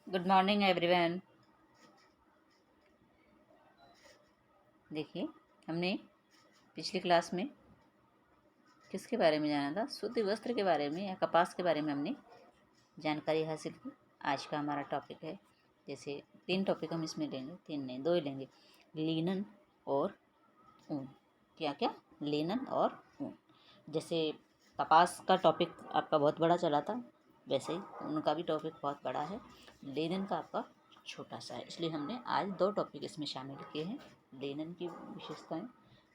Good morning everyone. देखिए, हमने पिछली क्लास में किसके बारे में जाना था? सूती वस्त्र के बारे में या कपास के बारे में हमने जानकारी हासिल की। आज का हमारा टॉपिक है, जैसे 3 टॉपिक हम इसमें लेंगे, 3 नहीं 2 ही लेंगे, लिनन और ऊन। क्या क्या? लिनन और ऊन। जैसे कपास का टॉपिक आपका बहुत बड़ा चला था, वैसे ही उनका भी टॉपिक बहुत बड़ा है। लिनन का आपका छोटा सा है, इसलिए हमने आज 2 टॉपिक इसमें शामिल किए हैं, लिनन की विशेषताएं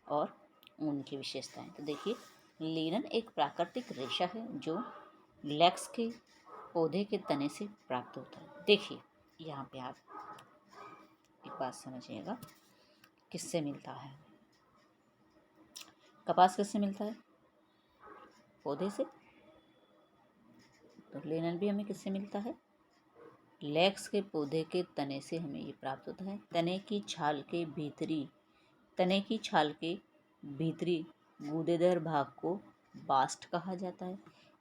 और ऊन की विशेषताएं। तो देखिए, लिनन एक प्राकृतिक रेशा है जो लैक्स के पौधे के तने से प्राप्त होता है। देखिए, यहाँ पे आप एक बात समझिएगा, किससे मिलता है? कपास किससे मिलता है? पौधे से। तो लिनन भी हमें किससे मिलता है? लैक्स के पौधे के तने से हमें ये प्राप्त होता है। तने की छाल के भीतरी गूदेदार भाग को बास्ट कहा जाता है,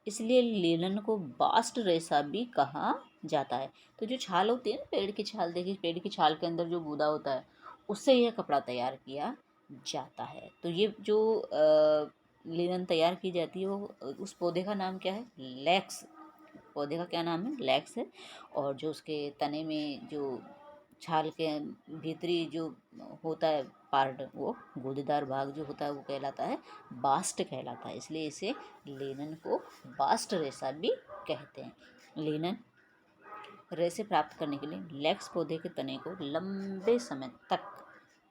इसलिए लिनन को बास्ट रेशा भी कहा जाता है। तो जो छाल होती है ना, पेड़ की छाल, देखिए पेड़ की छाल के अंदर जो गूदा होता है, उससे यह कपड़ा तैयार किया जाता है। तो ये जो लिनन तैयार की जाती है, वो उस पौधे का नाम क्या है? लैक्स। पौधे का क्या नाम है? लैक्स है। और जो उसके तने में जो छाल के भीतरी जो होता है पार्ट, वो गूदेदार भाग जो होता है, वो कहलाता है बास्ट कहलाता है। इसलिए इसे लिनन को बास्ट रेशा भी कहते हैं। लिनन रेशे प्राप्त करने के लिए लैक्स पौधे के तने को लंबे समय तक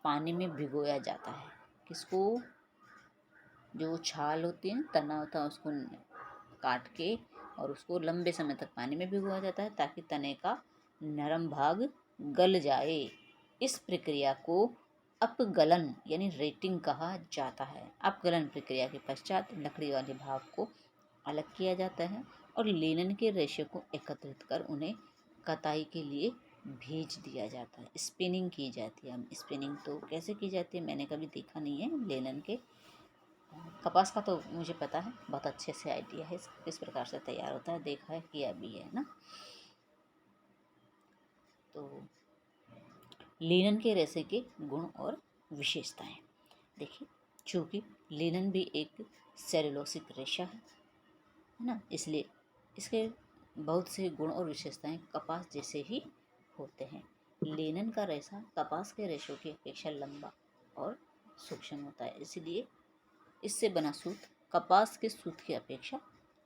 पानी में भिगोया जाता है। किसको? जो छाल होती है, तना होता है, उसको काट के और उसको लंबे समय तक पानी में भिगोया जाता है ताकि तने का नरम भाग गल जाए। इस प्रक्रिया को अपगलन यानी रेटिंग कहा जाता है। अपगलन प्रक्रिया के पश्चात लकड़ी वाले भाग को अलग किया जाता है और लिनन के रेशे को एकत्रित कर उन्हें कताई के लिए भेज दिया जाता है। स्पिनिंग की जाती है। स्पिनिंग तो कैसे की जाती है मैंने कभी देखा नहीं है लिनन के। कपास का तो मुझे पता है, बहुत अच्छे से आइडिया है किस प्रकार से तैयार होता है, देखा है, किया भी है ना। तो लिनन के रेशे के गुण और विशेषताएं देखिए। चूँकि लिनन भी एक सेलुलोसिक रेशा है ना, इसलिए इसके बहुत से गुण और विशेषताएं कपास जैसे ही होते हैं। लिनन का रेशा कपास के रेशों की अपेक्षा लंबा और सूक्ष्म होता है, इसलिए इससे बना सूत कपास के सूत की अपेक्षा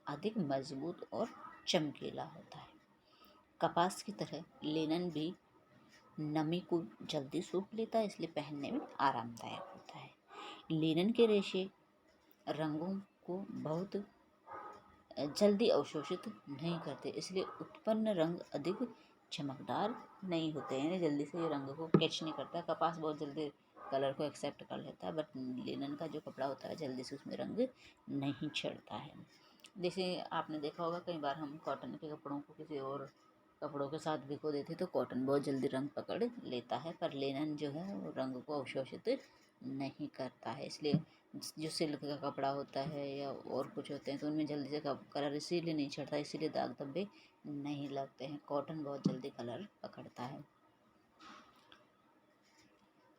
अधिक मजबूत और चमकीला होता है। कपास की तरह लिनन भी नमी को जल्दी सूख लेता है, इसलिए पहनने में आरामदायक होता है। लिनन के रेशे रंगों को बहुत जल्दी अवशोषित नहीं करते, इसलिए उत्पन्न रंग अधिक चमकदार नहीं होते हैं, यानी जल्दी से ये रंग को कैच नहीं करता। कपास बहुत जल्दी कलर को एक्सेप्ट कर लेता है, बट लिनन का जो कपड़ा होता है जल्दी से उसमें रंग नहीं चढ़ता है। जैसे आपने देखा होगा, कई बार हम कॉटन के कपड़ों को किसी और कपड़ों के साथ भिगो देते तो कॉटन बहुत जल्दी रंग पकड़ लेता है, पर लिनन जो है वो रंग को अवशोषित नहीं करता है। इसलिए जो सिल्क का कपड़ा होता है या और कुछ होते हैं तो उनमें जल्दी से कलर इसीलिए नहीं चढ़ता, इसीलिए दाग धब्बे नहीं लगते हैं। कॉटन बहुत जल्दी कलर पकड़ता है।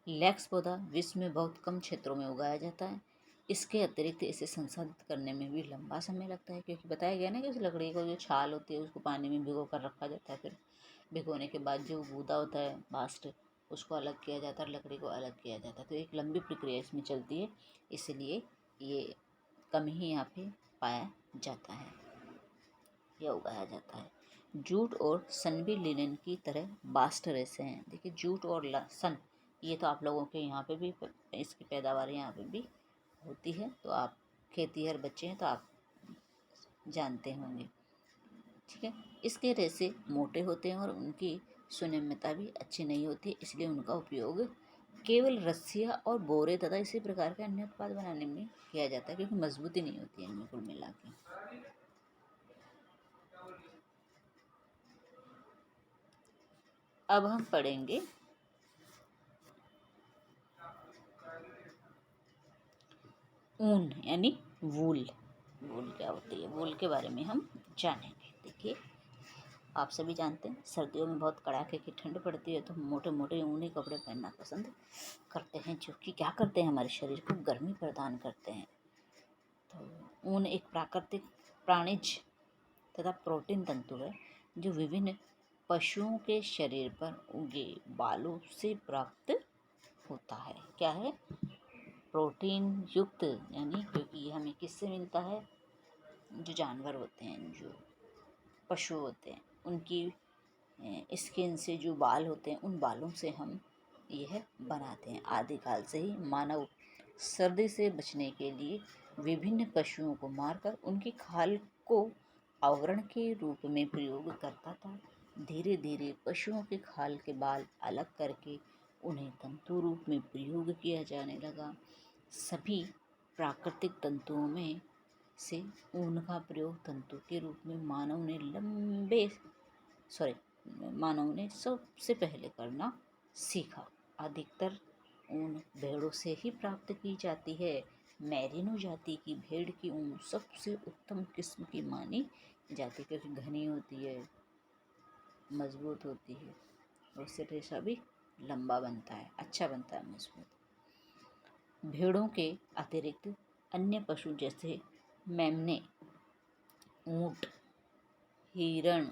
लैक्स पौधा विश्व में बहुत कम क्षेत्रों में उगाया जाता है। इसके अतिरिक्त इसे संसाधित करने में भी लंबा समय लगता है, क्योंकि बताया गया ना कि उस लकड़ी को जो छाल होती है उसको पानी में भिगो कर रखा जाता है, फिर भिगोने के बाद जो गूदा होता है बास्ट, उसको अलग किया जाता है, लकड़ी को अलग किया जाता है। तो एक लंबी प्रक्रिया इसमें चलती है, इसलिए ये कम ही यहाँ पे पाया जाता है या उगाया जाता है। जूट और सन भी लिनन की तरह बास्ट रेशे हैं। देखिए, जूट और सन, ये तो आप लोगों के यहाँ पे भी इसकी पैदावार यहाँ पे भी होती है, तो आप खेतीहर बच्चे हैं तो आप जानते होंगे, ठीक है। इसके रेशे मोटे होते हैं और उनकी सुनम्यता भी अच्छी नहीं होती, इसलिए उनका उपयोग केवल रस्सियाँ और बोरे तथा इसी प्रकार के अन्य उत्पाद बनाने में किया जाता है, क्योंकि मजबूती नहीं होती है इनमें कुल मिला के। अब हम पढ़ेंगे ऊन यानी वूल। वूल क्या होती है, वूल के बारे में हम जानेंगे। देखिए, आप सभी जानते हैं सर्दियों में बहुत कड़ाके की ठंड पड़ती है, तो मोटे मोटे ऊनी कपड़े पहनना पसंद करते हैं, जो कि क्या करते हैं, हमारे शरीर को गर्मी प्रदान करते हैं। तो ऊन एक प्राकृतिक प्राणिज तथा प्रोटीन तंतु है जो विभिन्न पशुओं के शरीर पर उगे बालों से प्राप्त होता है। क्या है? प्रोटीन युक्त, यानी क्योंकि ये हमें किससे मिलता है? जो जानवर होते हैं, जो पशु होते हैं, उनकी स्किन से जो बाल होते हैं, उन बालों से हम यह बनाते हैं। आदिकाल से ही मानव सर्दी से बचने के लिए विभिन्न पशुओं को मारकर उनकी खाल को आवरण के रूप में प्रयोग करता था। धीरे धीरे पशुओं के खाल के बाल अलग करके उन्हें तंतु रूप में प्रयोग किया जाने लगा। सभी प्राकृतिक तंतुओं में से ऊन का प्रयोग तंतु के रूप में मानव ने सबसे पहले करना सीखा। अधिकतर ऊन भेड़ों से ही प्राप्त की जाती है। मैरिनो जाति की भेड़ की ऊन सबसे उत्तम किस्म की मानी जाती है, क्योंकि घनी होती है, मजबूत होती है, और उससे रेशा भी लंबा बनता है, अच्छा बनता है, मजबूत। भेड़ों के अतिरिक्त अन्य पशु जैसे मेमने, ऊंट, हिरण,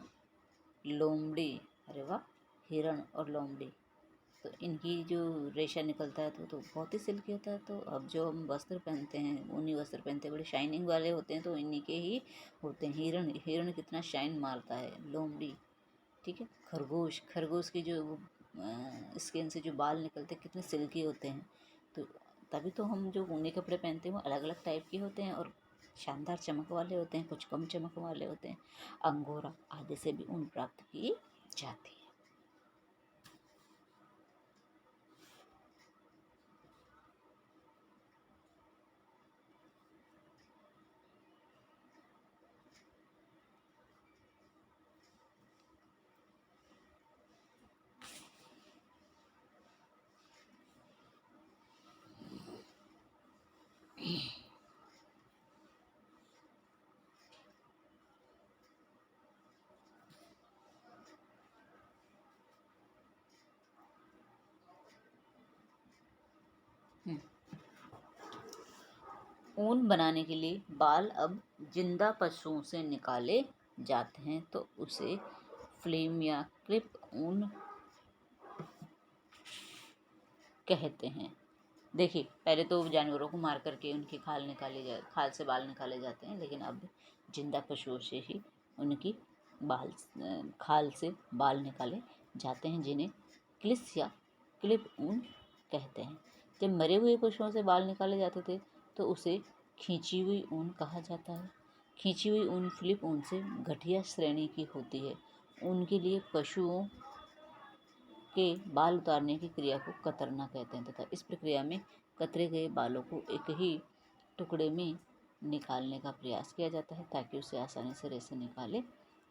लोमड़ी, अरे वाह, हिरण और लोमड़ी, तो इनकी जो रेशा निकलता है तो बहुत ही सिल्की होता है। तो अब जो हम वस्त्र पहनते हैं, ऊनी वस्त्र पहनते हैं, बड़े शाइनिंग वाले होते हैं, तो इन्हीं के ही होते हैं। हिरण कितना शाइन मारता है, लोमड़ी, ठीक है। खरगोश की जो स्किन से जो बाल निकलते हैं कितने सिल्की होते हैं। तो तभी तो हम जो ऊनी कपड़े पहनते हैं वो अलग अलग टाइप के होते हैं और शानदार चमक वाले होते हैं, कुछ कम चमक वाले होते हैं। अंगोरा आदि से भी ऊन प्राप्त की जाती है। ऊन बनाने के लिए बाल अब जिंदा पशुओं से निकाले जाते हैं, तो उसे फ्लेम या क्लिप ऊन कहते हैं। देखिए, पहले तो जानवरों को मार करके उनकी खाल से बाल निकाले जाते हैं, लेकिन अब जिंदा पशुओं से ही उनकी खाल से बाल निकाले जाते हैं, जिन्हें क्लिस या क्लिप ऊन कहते हैं। जब मरे हुए पशुओं से बाल निकाले जाते थे तो उसे खींची हुई ऊन कहा जाता है। खींची हुई ऊन फ्लिप ऊन से घटिया श्रेणी की होती है। ऊन के लिए पशुओं के बाल उतारने की क्रिया को कतरना कहते हैं, तथा इस प्रक्रिया में कतरे गए बालों को एक ही टुकड़े में निकालने का प्रयास किया जाता है, ताकि उसे आसानी से रेसे निकाले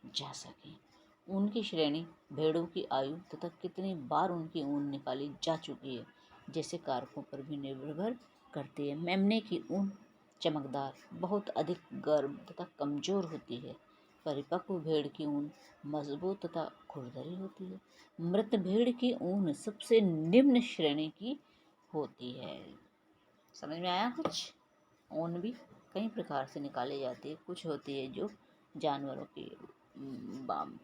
जा सके। ऊन की श्रेणी भेड़ों की आयु तथा कितनी बार उनकी ऊन निकाली जा चुकी है जैसे कारकों पर भी निर्भर करती है। मेमने की ऊन चमकदार, बहुत अधिक गर्म तथा कमजोर होती है। परिपक्व भेड़ की ऊन मजबूत तथा खुरदरी होती है। मृत भेड़ की ऊन सबसे निम्न श्रेणी की होती है। समझ में आया कुछ? ऊन भी कई प्रकार से निकाली जाती है। कुछ होती है जो जानवरों की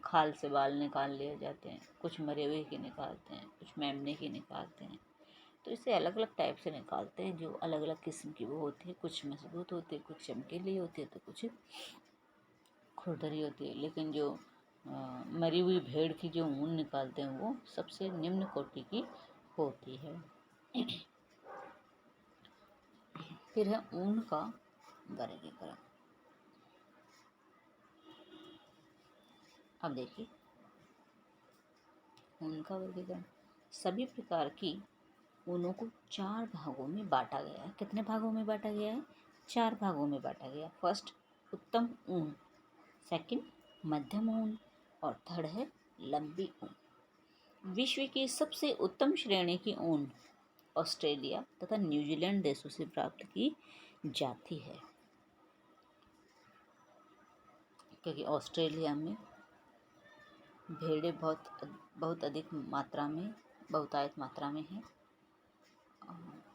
खाल से बाल निकाल लिए जाते हैं, कुछ मरे हुए की निकालते हैं, कुछ मेमने की निकालते हैं। तो इसे अलग अलग टाइप से निकालते हैं, जो अलग अलग किस्म की वो होती है। कुछ मजबूत होती है, कुछ चमकीली होती है, तो कुछ खुरदरी होती है। लेकिन जो मरी हुई भेड़ की जो ऊन निकालते हैं वो सबसे निम्न कोटि की होती है। फिर है ऊन का वर्गीकरण। अब देखिए, ऊन का वर्गीकरण सभी प्रकार की ऊनों को 4 भागों में बांटा गया है। कितने भागों में बांटा गया है? 4 भागों में बांटा गया। फर्स्ट, उत्तम ऊन। सेकंड, मध्यम ऊन। और थर्ड है लंबी ऊन। विश्व की सबसे उत्तम श्रेणी की ऊन ऑस्ट्रेलिया तथा न्यूजीलैंड देशों से प्राप्त की जाती है, क्योंकि ऑस्ट्रेलिया में भेड़ें बहुत अधिक मात्रा में, बहुतायत मात्रा में हैं।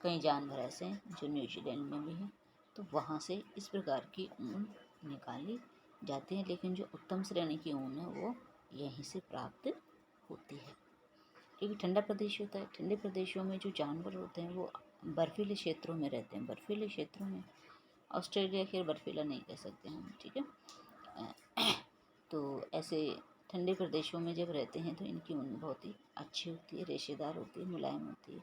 कई जानवर ऐसे हैं जो न्यूजीलैंड में भी हैं, तो वहाँ से इस प्रकार की ऊन निकाली जाती है। लेकिन जो उत्तम श्रेणी की ऊन है वो यहीं से प्राप्त होती है, क्योंकि ठंडा प्रदेश होता है। ठंडे प्रदेशों में जो जानवर होते हैं वो बर्फीले क्षेत्रों में रहते हैं। बर्फीले क्षेत्रों में, ऑस्ट्रेलिया खैर बर्फीला नहीं कह सकते हम, ठीक है। तो ऐसे ठंडे प्रदेशों में जब रहते हैं तो इनकी ऊन बहुत ही अच्छी होती है, रेशेदार होती है, मुलायम होती है।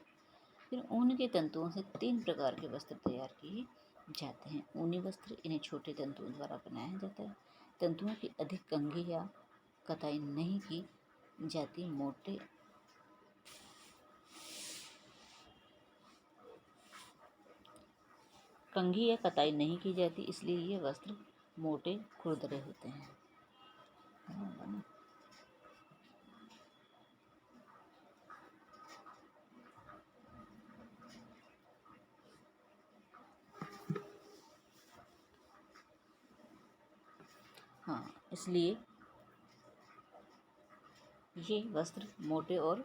फिर ऊन के तंतुओं से 3 प्रकार के वस्त्र तैयार किए जाते हैं। ऊनी वस्त्र, इन्हें छोटे तंतुओं द्वारा बनाया जाता है। तंतुओं की अधिक कंघी या कताई नहीं की जाती, मोटे कंघी या कताई नहीं की जाती, इसलिए ये वस्त्र मोटे खुरदरे होते हैं। हाँ, इसलिए ये वस्त्र मोटे और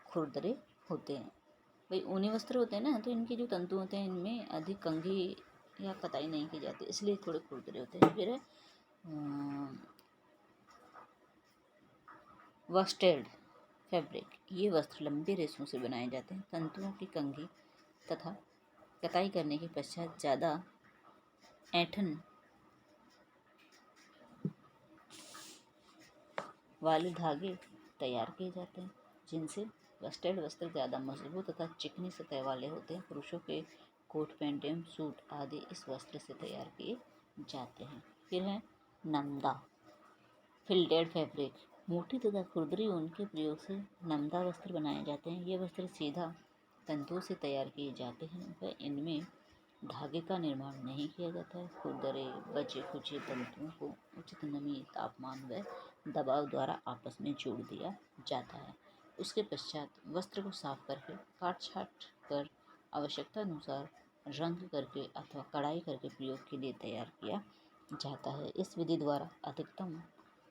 खुरदरे होते हैं। भाई ऊनी वस्त्र होते हैं ना, तो इनके जो तंतु होते हैं इनमें अधिक कंघी या कताई नहीं की जाती, इसलिए थोड़े खुरदरे होते हैं। फिर है वस्टेड फैब्रिक। ये वस्त्र लंबे रेशों से बनाए जाते हैं। तंतुओं की कंघी तथा कताई करने के पश्चात ज़्यादा ऐंठन वाले धागे तैयार किए जाते हैं, जिनसे वस्टेड वस्त्र ज़्यादा मजबूत तथा चिकनी सतह वाले होते हैं। पुरुषों के कोट पैंट एवं सूट आदि इस वस्त्र से तैयार किए जाते हैं। फिर है नमदा फिल्डेड फैब्रिक। मोटी तथा खुरदरी ऊन के प्रयोग से नमदा वस्त्र बनाए जाते हैं। ये वस्त्र सीधा तंतुओं से तैयार किए जाते हैं व इनमें धागे का निर्माण नहीं किया जाता है। खुरदरे बचे खुचे तंतुओं को उचित नमी, तापमान व दबाव द्वारा आपस में जोड़ दिया जाता है। उसके पश्चात वस्त्र को साफ करके काट छाट कर आवश्यकता अनुसार रंग करके अथवा कढ़ाई करके प्रयोग के लिए तैयार किया जाता है। इस विधि द्वारा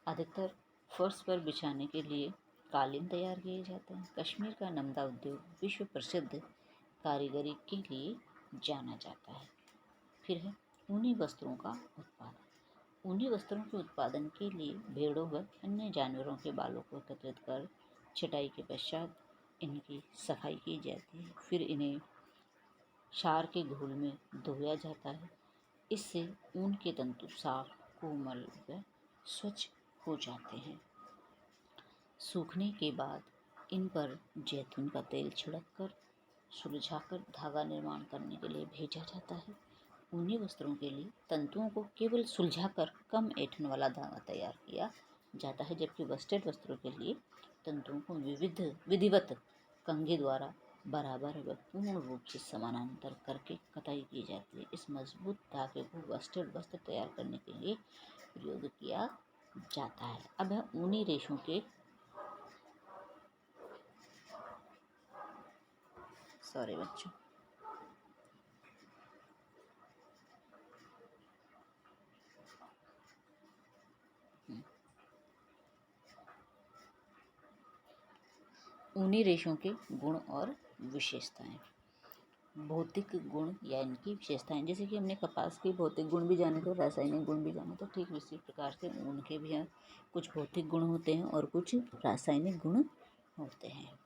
अधिकतर फर्श पर बिछाने के लिए कालीन तैयार किए जाते हैं। कश्मीर का नमदा उद्योग विश्व प्रसिद्ध कारीगरी के लिए जाना जाता है। फिर है ऊनी वस्त्रों का उत्पादन। ऊनी वस्त्रों के उत्पादन के लिए भेड़ों व अन्य जानवरों के बालों को एकत्रित कर छटाई के पश्चात इनकी सफाई की जाती है। फिर इन्हें क्षार के घोल में धोया जाता है। इससे ऊन के तंतु साफ, कोमल व स्वच्छ हो जाते हैं। सूखने के बाद इन पर जैतून का तेल छिड़क कर सुलझाकर धागा निर्माण करने के लिए भेजा जाता है। ऊनी वस्त्रों के लिए तंतुओं को केवल सुलझाकर कम ऐंठन वाला धागा तैयार किया जाता है, जबकि वस्टेड वस्त्रों के लिए तंतुओं को विधिवत कंघी द्वारा बराबर व पूर्ण रूप से समानांतर करके कताई की जाती है। इस मजबूत धागे को वस्टेड वस्त्र तैयार करने के लिए प्रयोग किया जाता है। अब है ऊनी रेशों के सॉरी बच्चों ऊनी रेशों के गुण और विशेषताएं। भौतिक गुण या इनकी विशेषताएं, जैसे कि हमने कपास के भौतिक गुण भी जाने तो रासायनिक गुण भी जाने, तो ठीक इसी प्रकार से ऊन के भी कुछ भौतिक गुण होते हैं और कुछ रासायनिक गुण होते हैं।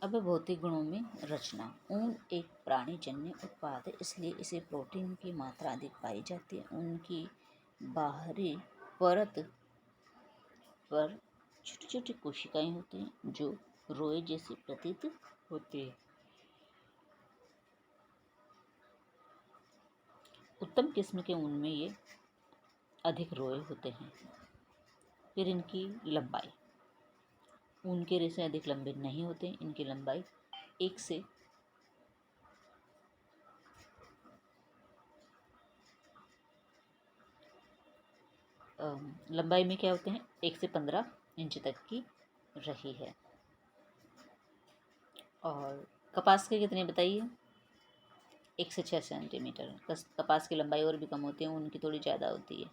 अब भौतिक गुणों में रचना। ऊन एक प्राणीजन्य उत्पाद है, इसलिए इसे प्रोटीन की मात्रा अधिक पाई जाती है। ऊन की बाहरी परत पर छोटी छोटी कोशिकाएं होती हैं जो रोए जैसी प्रतीत होती है। उत्तम किस्म के ऊन में ये अधिक रोए होते हैं। फिर इनकी लंबाई। ऊन के रेशे अधिक लंबे नहीं होते। इनकी लंबाई एक से लंबाई में क्या होते हैं 1 से 15 इंच तक की रही है। और कपास के कितने बताइए? 1 से 6 सेंटीमीटर। कपास की लंबाई और भी कम होती है, ऊन की थोड़ी ज़्यादा होती है।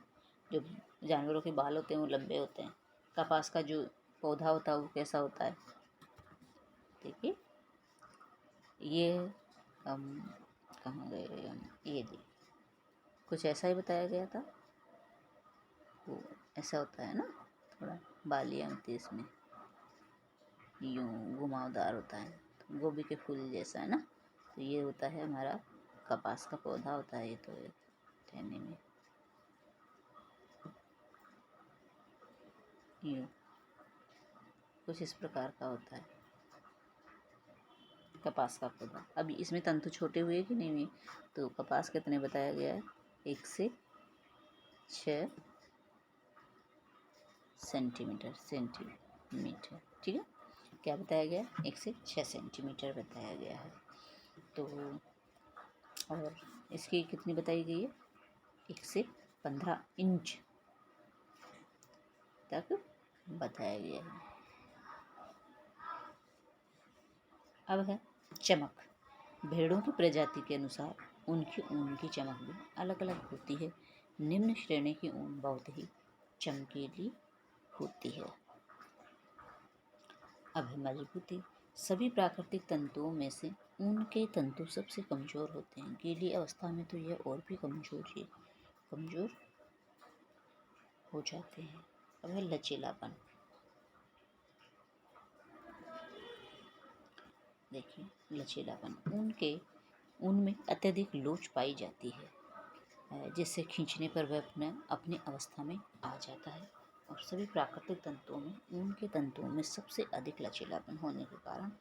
जो जानवरों के बाल होते हैं वो लंबे होते हैं। कपास का जो पौधा होता है वो कैसा होता है, देखिए ये हम कहाँ गए हम, ये जी कुछ ऐसा ही बताया गया था। वो ऐसा होता है ना, थोड़ा बालियाँ होती है इसमें, यूँ घुमावदार होता है, तो गोभी के फूल जैसा है ना। तो ये होता है हमारा कपास का पौधा होता है। ये तो ठहरने में यूँ कुछ इस प्रकार का होता है कपास का पौधा। अभी इसमें तंतु छोटे हुए कि नहीं हुए, तो कपास कितने बताया गया है, 1 से 6 सेंटीमीटर। ठीक है, क्या बताया गया, 1 से 6 सेंटीमीटर बताया गया है। तो और इसकी कितनी बताई गई है, 1 से 15 इंच तक बताया गया है। अब है चमक। भेड़ों की प्रजाति के अनुसार उनकी ऊन की चमक भी अलग अलग होती है। निम्न श्रेणी की ऊन बहुत ही चमकीली होती है। अब है मजबूती। सभी प्राकृतिक तंतुओं में से ऊन के तंतु सबसे कमजोर होते हैं। गीली अवस्था में तो यह और भी कमजोर हो जाते हैं। अब है लचीलापन। देखिए लचीलापन, ऊन में अत्यधिक लोच पाई जाती है, जिससे खींचने पर वह अपनी अवस्था में आ जाता है। और सभी प्राकृतिक तंतुओं में ऊन के तंतुओं में सबसे अधिक लचीलापन होने के कारण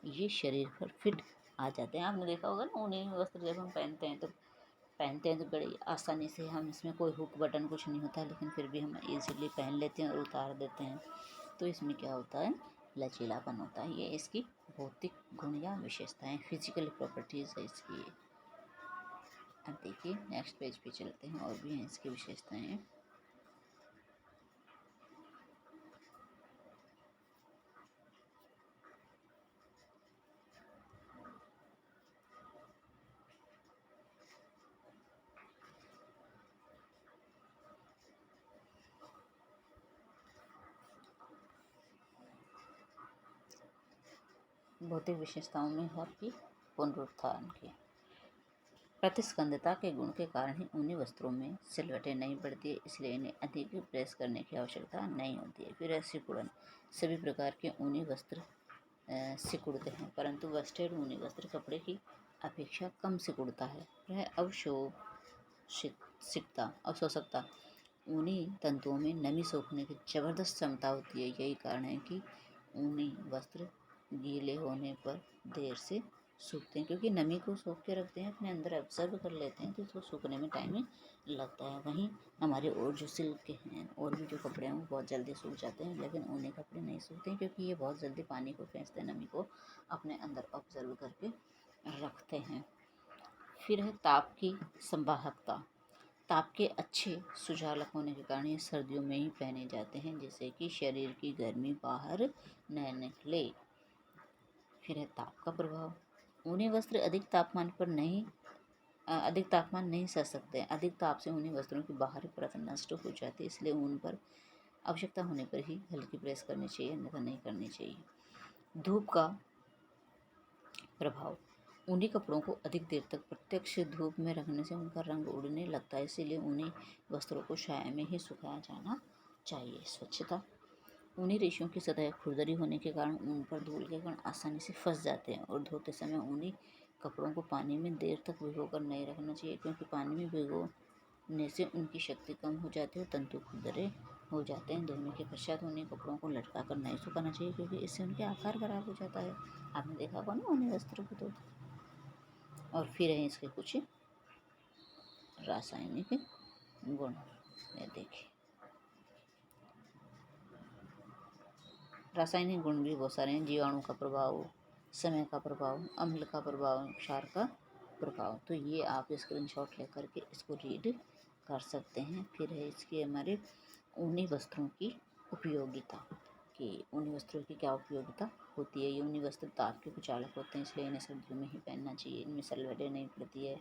ये शरीर पर फिट आ जाते हैं। आपने देखा होगा ना, ऊनी वस्त्र जब हम पहनते हैं तो बड़ी आसानी से, हम इसमें कोई हुक बटन कुछ नहीं होता, लेकिन फिर भी हम इजीली पहन लेते हैं और उतार देते हैं। तो इसमें क्या होता है, लचीलापन होता है। ये इसकी भौतिक गुण या विशेषताएं, फिजिकल प्रॉपर्टीज है इसकी ये। अब देखिए नेक्स्ट पेज पे चलते हैं, और भी हैं इसकी विशेषताएं। भौतिक विशेषताओं में है आपकी पुनरुत्थान की। प्रतिस्कंदता के गुण के कारण ही ऊनी वस्त्रों में सिलवटें नहीं पड़ती है, इसलिए इन्हें अधिक प्रेस करने की आवश्यकता नहीं होती है। फिर है सिकुड़न। सभी प्रकार के ऊनी वस्त्र सिकुड़ते हैं, परंतु वेस्टेड ऊनी वस्त्र कपड़े की अपेक्षा कम सिकुड़ता है। वह अवशोषकता। ऊनी तंतुओं में नमी सोखने की जबरदस्त क्षमता होती है। यही कारण है कि ऊनी वस्त्र गीले होने पर देर से सूखते हैं, क्योंकि नमी को सोख के रखते हैं, अपने अंदर ऑब्जर्व कर लेते हैं, तो इसको सूखने में टाइम लगता है। वहीं हमारे और जो सिल्क के हैं और भी जो कपड़े हैं वो बहुत जल्दी सूख जाते हैं, लेकिन ऊनी कपड़े नहीं सूखते हैं, क्योंकि ये बहुत जल्दी पानी को खींचते हैं, नमी को अपने अंदर ऑब्जर्व करके रखते हैं। फिर है ताप की संवाहकता। ताप के अच्छे सुचालक होने के कारण ये सर्दियों में ही पहने जाते हैं, जिससे कि शरीर की गर्मी बाहर न निकले। फिर है ताप का प्रभाव। ऊनी वस्त्र अधिक तापमान नहीं सह सकते। अधिक ताप से ऊनी वस्त्रों की बाहरी परत नष्ट हो जाती है, इसलिए ऊन पर आवश्यकता होने पर ही हल्की प्रेस करनी चाहिए, अन्यथा नहीं करनी चाहिए। धूप का प्रभाव। ऊनी कपड़ों को अधिक देर तक प्रत्यक्ष धूप में रखने से उनका रंग उड़ने लगता है, इसीलिए ऊनी वस्त्रों को छाया में ही सुखाया जाना चाहिए। स्वच्छता। ऊनी रेशों की सतह खुरदरी होने के कारण ऊन पर धूल के कण आसानी से फंस जाते हैं, और धोते समय ऊनी कपड़ों को पानी में देर तक भिगोकर नहीं रखना चाहिए, क्योंकि पानी में भिगोने से उनकी शक्ति कम हो जाती है और तंतु खुरदरे हो जाते हैं। धोने के पश्चात ऊनी कपड़ों को लटका कर नहीं सुखाना चाहिए, क्योंकि इससे उनके आकार खराब हो जाता है। आपने देखा होगा ना ऊनी वस्त्रों को। तो और फिर है इसके कुछ रासायनिक गुण। ये देखिए रासायनिक गुण भी बहुत सारे हैं। जीवाणु का प्रभाव, समय का प्रभाव, अम्ल का प्रभाव, क्षार का प्रभाव। तो ये आप स्क्रीनशॉट लेकर के इसको रीड कर सकते हैं। फिर है इसकी हमारे ऊनी वस्त्रों की उपयोगिता, कि ऊनी वस्त्रों की क्या उपयोगिता होती है। ये ऊनी वस्त्र ताप के कुचालक होते हैं, इसलिए इन्हें सर्दियों में ही पहनना चाहिए। इनमें सलवटें नहीं पड़ती है।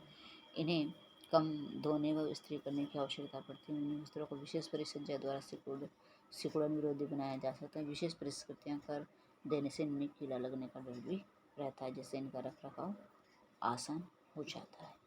इन्हें कम धोने व इस्त्री करने की आवश्यकता पड़ती है। ऊनी वस्त्रों को विशेष परिसज्जा द्वारा सिकुड़न विरोधी बनाया जा सकता है। विशेष परिस्कृतियाँ कर देने से इनमें कीड़ा लगने का डर भी रहता है, जिससे इनका रख रखाव आसान हो जाता है।